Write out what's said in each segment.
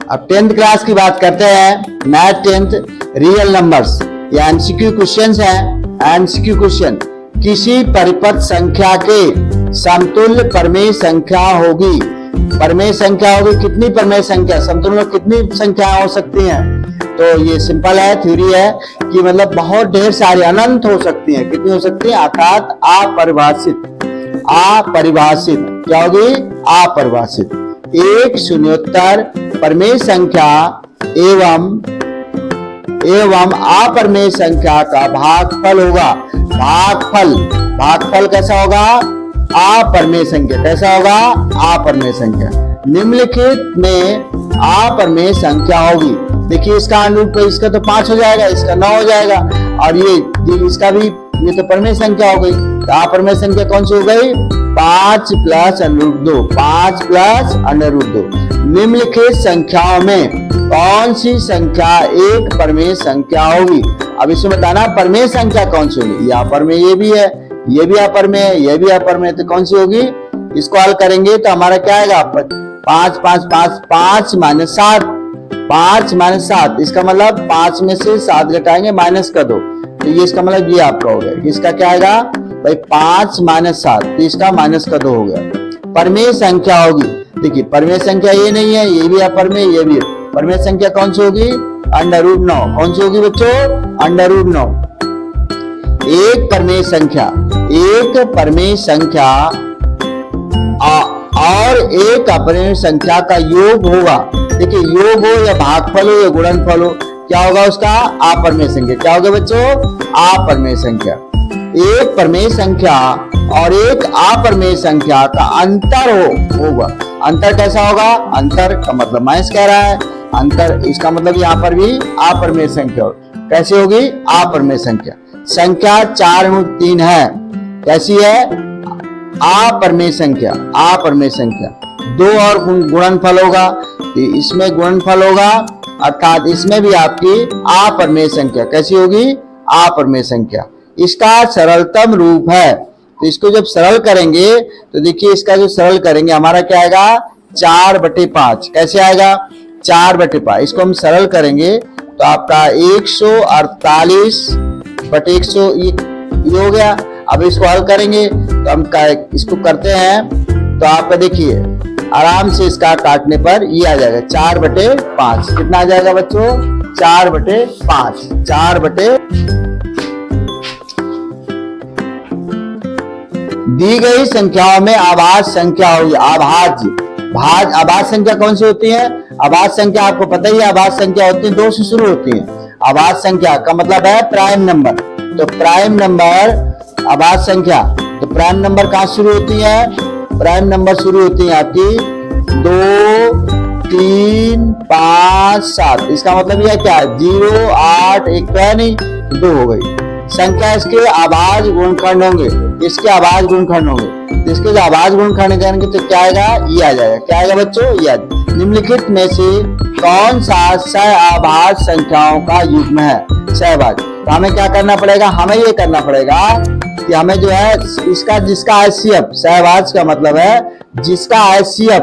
अब 10th class की बात करते हैं। मैथ 10th रियल नंबर्स, ये एमसीक्यू क्वेश्चंस हैं। एमसीक्यू क्वेश्चन, किसी परिपथ संख्या के समतुल्य परिमेय संख्या होगी। परिमेय संख्या होगी, कितनी परिमेय संख्या, समतुल्य कितनी संख्या हो सकती हैं? तो ये सिंपल है, थ्योरी है कि मतलब बहुत ढेर सारी, अनंत हो सकती हैं। कितनी हो सकती है? अर्थात अपरिभाषित। अपरिभाषित क्या होगी? अपरिभाषित। एक शून्योत्तर परिमेय संख्या एवं अपरिमेय संख्या का भागफल होगा। भागफल कैसा होगा? अपरिमेय संख्या। कैसा होगा? अपरिमेय संख्या। निम्नलिखित में अपरिमेय संख्या होगी। देखिए इसका अनुरूप, इसका तो 5 हो जाएगा, इसका 9 हो जाएगा, और ये इसका भी, ये तो परिमेय संख्या हो गई। तो अपरिमेय संख्या कौन सी हो गई? 5 प्लस अनुरूप 2। 5 प्लस अनुरूप 2। निम्नलिखित संख्याओं में कौन सी संख्या एक परिमेय संख्या होगी? अब इसमें बताना परिमेय संख्या कौन सी होगी। ये अपरिमेय, ये भी है, ये भी अपरिमेय है, ये भी अपरिमेय, तो कौन सी होगी? इसको हल करेंगे तो हमारा क्या आएगा? 5 5 5 5 माइनस 7। 5 माइनस 7, इसका मतलब 5 में से 7 घटाएंगे, माइनस कर दो, तो ये इसका मतलब ये आपका हो गया। इसका क्या आएगा भाई? 5 माइनस 7, तो इसका माइनस का 2 हो गया। परिमेय संख्या होगी, देखिए परिमेय संख्या ये नहीं है, ये भी अपरिमेय, ये भी। परिमेय संख्या कौन सी होगी? √9। कौन सी होगी बच्चों? √9। एक परिमेय संख्या और एक अपरिमेय संख्या का योग होगा। देखिए योग हो या भागफल हो या गुणनफल हो, क्या होगा उसका? अपरिमेय संख्या। क्या होगा बच्चों? अपरिमेय संख्या। एक परिमेय संख्या और एक अपरिमेय संख्या का अंतर होगा। अंतर कैसा होगा? अंतर का मतलब माइनस कह रहा है। अंतर, इसका मतलब यहाँ पर भी अपरिमेय संख्या हो। कैसे होगी? अपरिमेय संख्या। संख्या 4√3 है। कैसी है? अपरिमेय संख्या। अपरिमेय संख्या। 2 और गुणनफल होगा, इसमें गुणनफल होगा, अर्थात इसमें भी आपकी अपरिमेय संख्या। कैसी होगी? अपरिमेय संख्या। इसका सरलतम रूप है, तो इसको जब सरल करेंगे तो देखिए इसका जो सरल करेंगे हमारा क्या आएगा? 4/5। कैसे आएगा? 4/5। इसको हम सरल करेंगे तो आपका 148/100 ये हो गया। अब इसको हल करेंगे तो हम इसको करते हैं तो आपका देखिए आराम से इसका काटने पर ये आ जाएगा 4/5। कितना आ जाएगा बच्चों? 4/5। 4 दी गई संख्याओं में आभाज्य संख्या होगी। आभाज्य संख्या कौन सी होती है? आभाज्य संख्या आपको पता ही है, आभाज्य संख्या होती है 2 से शुरू होती है। आभाज्य संख्या का मतलब है प्राइम नंबर। तो प्राइम नंबर आभाज्य संख्या, तो प्राइम नंबर कहाँ शुरू होती है? प्राइम नंबर शुरू होती है आपकी 2 3 5 7। इसका मतलब यह क्या है? 0 8 1 तो है नहीं, 2 हो गई। संख्या इसके आभाज्य गुणनखंड होंगे, इसके आभाज्य गुणनखंड होंगे। इसके जो आभाज्य गुणनखंड करेंगे तो क्या आएगा? ये आ जाएगा। क्या आएगा बच्चों? ये। निम्नलिखित में से कौन सा सहअभाज्य संख्याओं का युग्म है? सहअभाज्य। तो हमें क्या करना पड़ेगा? हमें ये करना पड़ेगा कि हमें जो है इसका, जिसका HCF, सहअभाज्य का मतलब है जिसका HCF,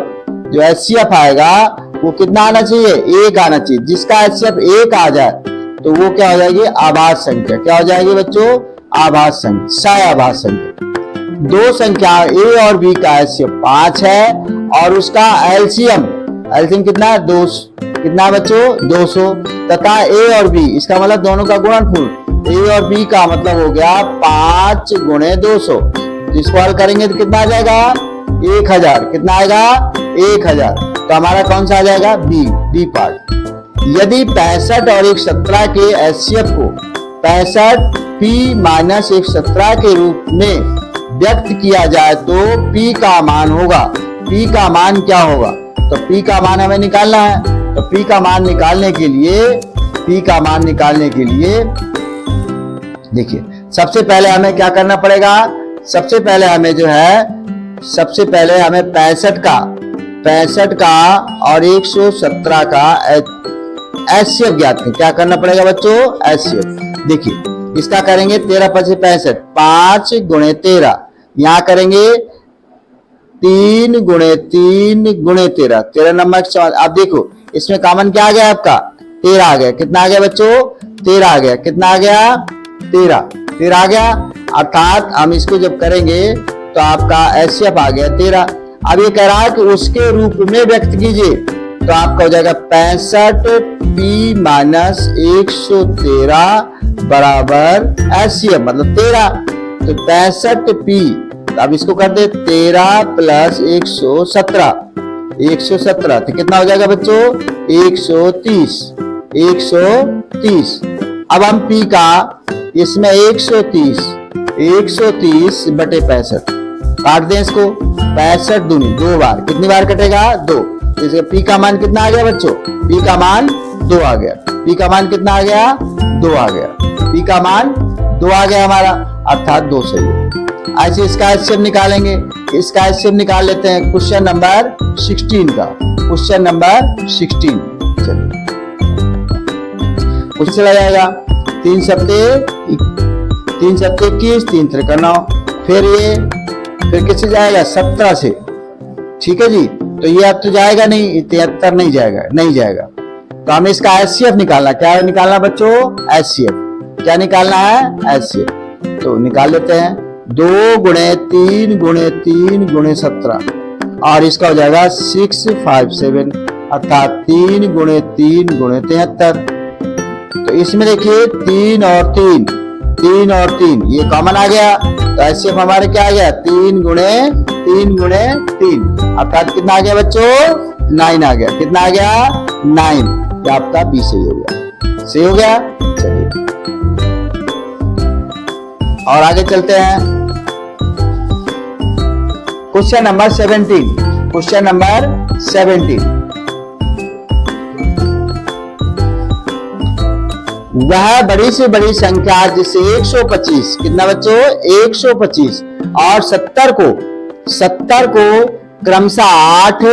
जो HCF आएगा वो कितना आना चाहिए? 1 आना चाहिए। जिसका HCF 1 आ जाए तो वो क्या हो जाएगी? आभाज्य संख्या। क्या हो जाएगी बच्चों? आभाज्य संख्या, सहअभाज्य संख्या। 2 संख्या A और B का HCF 5 है और उसका LCM कितना है? 2। कितना बच्चों? 200। तथा A और B, इसका मतलब दोनों का गुणनफल। A और B का मतलब हो गया 5 × 200। इसको हल करेंगे तो कितना आ जाएगा? 1000। कितना आएगा? 1000। तो हमारा कौन सा आ जाएगा? B part. यदि 65 और 117 के HCF को 65 P - 117 के रूप में व्यक्त किया जाए तो P का मान होगा। P का मान क्या होगा? तो P का मान हमें निकालना है। तो P का मान निकालने के लिए देखिए सबसे पहले हमें क्या करना पड़ेगा? सबसे पहले हमें जो है, सबसे पहले हमें 65 का और 117 का HCF ज्ञात करें। क्या करना पड़ेगा बच्चों? HCF। देखिए इसका करेंगे 13 × 65, 5 × 13। यहाँ करेंगे 3 × 3 × 13, 13 नंबर। अब देखो इसमें कॉमन क्या आ गया आपका 13 आ गया। कितना आ गया बच्चों 13 आ गया। कितना आ गया 13 आ गया। अर्थात हम इसको जब करेंगे तो आपका एचसीएफ आ गया 13। अब ये कह रहा है कि उसके रूप में व्यक्त कीजिए, तो आपका हो जाएगा 65p माइनस 113 बराबर एचसीएफ मतलब 13। तो 65p, अब इसको कर दे 13 प्लस 117 तो कितना हो जाएगा बच्चों 130। अब हम p का इसमें 130 बटे 65 काट दें इसको। 65 दूनी 2 बार, कितनी बार कटेगा 2। इसका p का मान कितना आ गया बच्चों p का मान 2 आ गया। p का मान कितना आ गया 2 आ गया। p का मान 2 आ गया हमारा, अर्थात 2 सही है। ऐसे इसका एचसीएफ निकालेंगे। इसका एचसीएफ निकाल लेते हैं क्वेश्चन नंबर 16 का। क्वेश्चन नंबर 16 चलिए कुछ चला जाएगा 3 सप्ते 21 3 त्रिका 9, फिर किससे जाएगा 17 से। ठीक है जी, तो ये अब तो जाएगा नहीं, 73 नहीं जाएगा। तो हमें इसका एचसीएफ निकालना। क्या निकालना बच्चों एचसीएफ। क्या निकालना है एचसीएफ, तो निकाल लेते हैं 2 गुणे 3 गुणे 3 गुणे 17 और इसका हो जाएगा 657 अर्थात 3 गुणे 3 गुणे 73। तो इसमें देखिए 3 और 3 ये कॉमन आ गया, तो ऐसे हमारे क्या आ गया 3 गुणे 3 अर्थात कितना आ गया बच्चों 9 आ गया। कितना आ गया 9। क्या आपका बी सही हो गया। चलिए और आगे चलते हैं क्वेश्चन नंबर 17। वह बड़ी से बड़ी संख्या जिसे 125 कितना बच्चों 125 और 70 को क्रमशः 8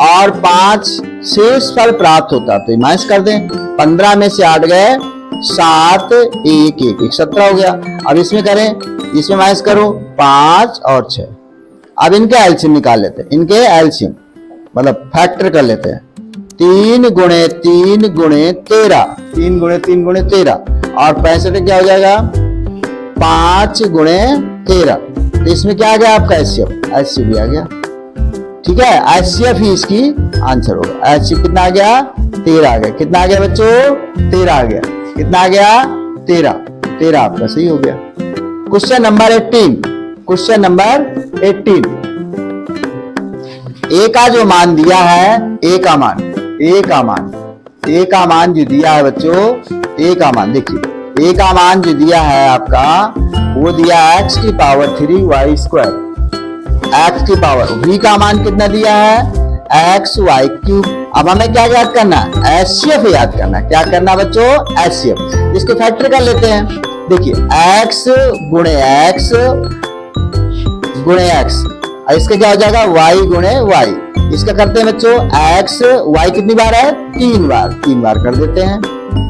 और 5 शेष फल प्राप्त होता। तो माइनस कर दें, 15 में से 8 गए 7 1 17 हो गया। अब इसमें करें, इसमें माइनस करो 5 और 6। अब इनके एलसीएम निकाल लेते हैं। इनके एलसीएम मतलब फैक्टर कर लेते हैं। 3 गुणे 3 गुणे 13 और 65 क्या हो जाएगा 5 गुणे 13। तो इसमें क्या आ गया आपका एचसीएफ भी आ गया। ठीक है, एचसीएफ ही इसकी आंसर होगा। एचसीएफ कितना आ गया 13 आ गया। कितना आ गया बच्चों 13 आ गया। कितना आ गया 13 आपका सही हो गया। क्वेश्चन नंबर 18 ए का जो मान दिया है ए का मान जो दिया है बच्चों ए का मान देखिए ए का मान जो दिया है आपका वो दिया है x की पावर 3 y स्क्वायर। x की पावर v का मान कितना दिया है x y क्यूब। अब हमें क्या याद करना है एचसीएफ याद करना। क्या करना बच्चों एचसीएफ। इसको फैक्टर कर लेते हैं। देखिए x गुणे x इसका क्या हो जाएगा y गुणे y। इसका करते हैं बच्चों x y कितनी बार है 3 बार कर देते हैं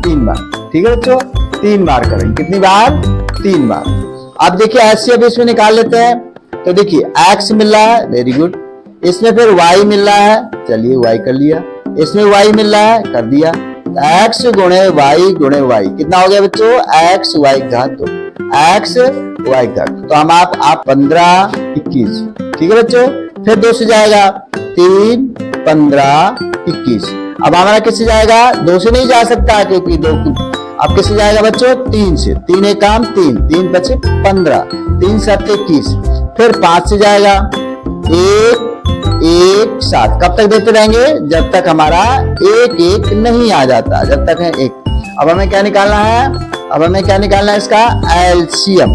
3 बार। ठीक है बच्चों 3 बार करेंगे। कितनी बार 3 बार। अब देखिए एचसीएफ इसमें निकाल लेते हैं। तो देखिए x मिल रहा है वेरी गुड, इसमें फिर y मिल रहा है, चलिए y कर लिया, इसमें y मिल रहा है कर दिया। x गुणे y कितना हो गया बच्चों x y घात 2 x y घात। तो हम आप 15 21। ठीक है बच्चों, फिर 2 से जाएगा 3 15 21। अब हमारा किससे जाएगा 2 से नहीं जा सकता क्योंकि 2 अब किससे जाएगा बच्चों 3 से। 3 एक काम 3 बचे 15 3 7 21। फिर 5 से जाएगा 1 1 7। कब तक देते रहेंगे जब तक हमारा 1 नहीं आ जाता, जब तक है 1। अब हमें क्या निकालना है इसका एलसीएम।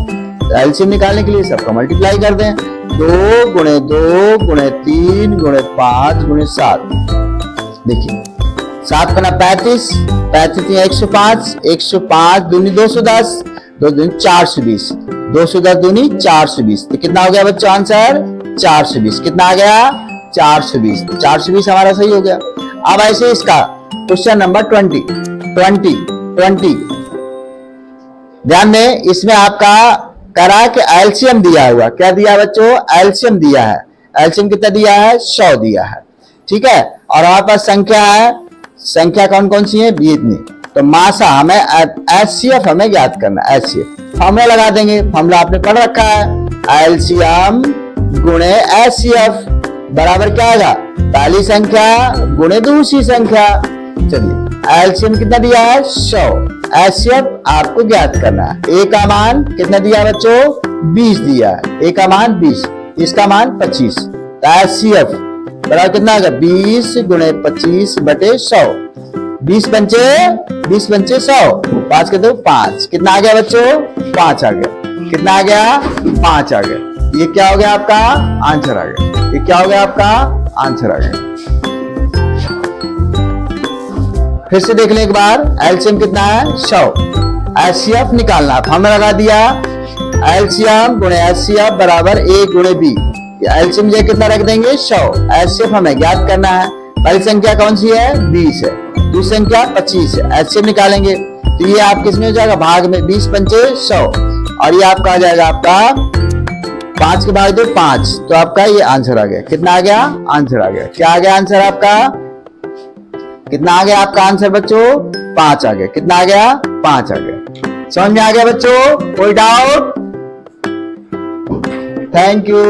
एलसीएम निकालने के लिए सबका मल्टीप्लाई कर दें 2 गुणे 3 गुणे 5 गुणे 7। देखिए 7 पना 35 105 दूनी 210 2 दूनी 420 210 दूनी 420। तो कितना हो गया बच्चों आंसर 420। कितना आ गया 420 हमारा सही हो गया। अब ऐसे इसका क्वेश्चन नंबर 20 ध्यान दें, इसमें आपका करा कि एलसीएम दिया हुआ। क्या दिया बच्चों एलसीएम दिया है। एलसीएम कितना दिया है 100 दिया है। ठीक है, और हमारे पास संख्या है संख्या कौन कौन सी है? 20 इतनी। तो मासा हमें HCF हमें ज्ञात करना है। HCF फॉर्मूला लगा देंगे, फॉर्मूला आपने पढ़ रखा है, एलसीएम गुणे HCF बराबर क्या आएगा? पहली संख्या गुणे दूसरी संख्या। चलिए एलसीएम कितना दिया है? 100। HCF आपको ज्ञात करना है। ए का मान कितना दिया है बच्चों? 20 दिया है। ए का मान 20, इसका मान 25। तो HCF बराबर कितना आएगा? 20 गुणे 25 बटे 100। 20 पंचे 100, 5 के 2 5। कितना आ गया बच्चों? 5 आ गया। कितना आ गया? 5 आ गया। ये क्या हो गया आपका? आंसर आ गया। ये क्या हो गया आपका? आंसर आ गया। फिर से देख लें एक बार, एलसीएम कितना है? 100। HCF निकालना, हमें लगा दिया एलसीएम गुणे HCF बराबर A गुणे B। एलसीएम जो कितना रख देंगे? 100। HCF हमें ज्ञात करना है। पहली संख्या कौन सी है? 20 है। दूसरी संख्या 25 है। HCF निकालेंगे तो ये आप किसमें हो जाएगा? भाग में। 20 पंचे 100 और ये आपका आ जाएगा आपका 5 के भाग 2 5। तो आपका ये आंसर आ गया। कितना आ गया? आंसर आ गया। क्या आ गया आंसर आपका? कितना आ गया आपका आंसर बच्चों? 5 आ गया। कितना आ गया? 5 आ गया। समझ में आ गया बच्चों? कोई डाउट? Thank you.